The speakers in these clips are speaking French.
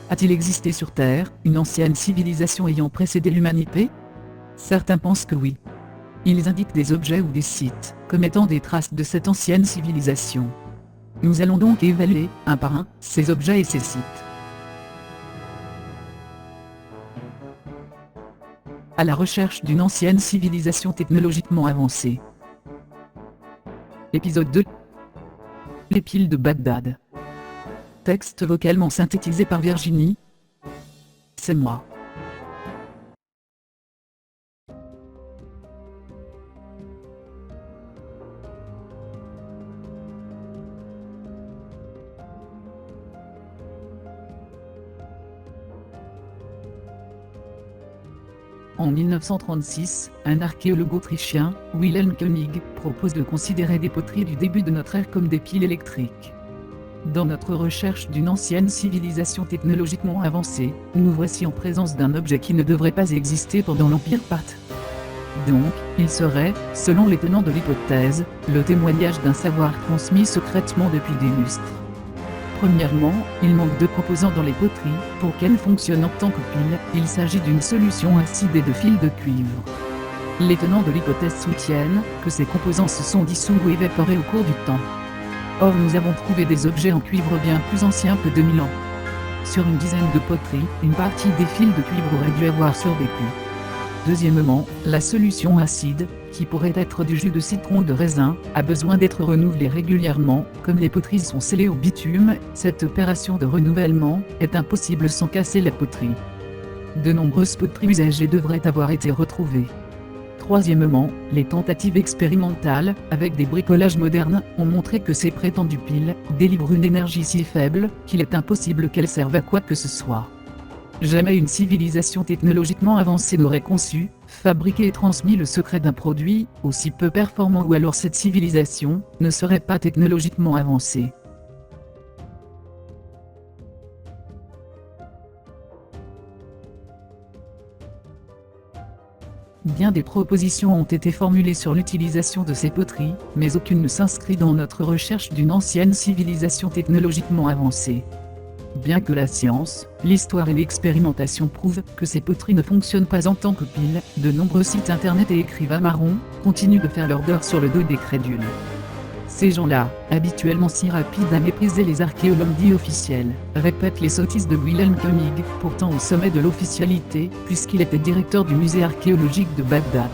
A-t-il existé sur Terre une ancienne civilisation ayant précédé l'humanité? Certains pensent que oui. Ils indiquent des objets ou des sites comme étant des traces de cette ancienne civilisation. Nous allons donc évaluer, un par un, ces objets et ces sites. À la recherche d'une ancienne civilisation technologiquement avancée. Épisode 2. Les piles de Bagdad. Texte vocalement synthétisé par Virginie. C'est moi. En 1936, un archéologue autrichien, Wilhelm König, propose de considérer des poteries du début de notre ère comme des piles électriques. Dans notre recherche d'une ancienne civilisation technologiquement avancée, nous voici en présence d'un objet qui ne devrait pas exister pendant l'Empire parthe. Donc, il serait, selon les tenants de l'hypothèse, le témoignage d'un savoir transmis secrètement depuis des lustres. Premièrement, il manque de composants dans les poteries, pour qu'elles fonctionnent en tant que piles, il s'agit d'une solution acide et de fils de cuivre. Les tenants de l'hypothèse soutiennent que ces composants se sont dissous ou évaporés au cours du temps. Or nous avons trouvé des objets en cuivre bien plus anciens que 2000 ans. Sur une dizaine de poteries, une partie des fils de cuivre aurait dû avoir survécu. Deuxièmement, la solution acide, qui pourrait être du jus de citron ou de raisin, a besoin d'être renouvelée régulièrement. Comme les poteries sont scellées au bitume, cette opération de renouvellement est impossible sans casser la poterie. De nombreuses poteries usagées devraient avoir été retrouvées. Troisièmement, les tentatives expérimentales, avec des bricolages modernes, ont montré que ces prétendues piles délivrent une énergie si faible qu'il est impossible qu'elles servent à quoi que ce soit. Jamais une civilisation technologiquement avancée n'aurait conçu, fabriqué et transmis le secret d'un produit aussi peu performant, ou alors cette civilisation ne serait pas technologiquement avancée. Bien des propositions ont été formulées sur l'utilisation de ces poteries, mais aucune ne s'inscrit dans notre recherche d'une ancienne civilisation technologiquement avancée. Bien que la science, l'histoire et l'expérimentation prouvent que ces poteries ne fonctionnent pas en tant que piles, de nombreux sites internet et écrivains marrons continuent de faire leur beurre sur le dos des crédules. Ces gens-là, habituellement si rapides à mépriser les archéologues dits officiels, répètent les sottises de Wilhelm König, pourtant au sommet de l'officialité, puisqu'il était directeur du musée archéologique de Bagdad.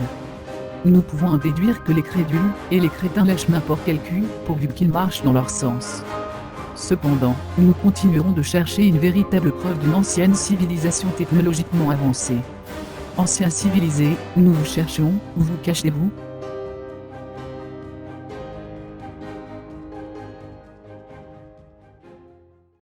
Nous pouvons en déduire que les crédules et les crétins lâchent n'importe quel cul, pourvu qu'ils marchent dans leur sens. Cependant, nous continuerons de chercher une véritable preuve d'une ancienne civilisation technologiquement avancée. Anciens civilisés, nous vous cherchons, où vous cachez-vous ?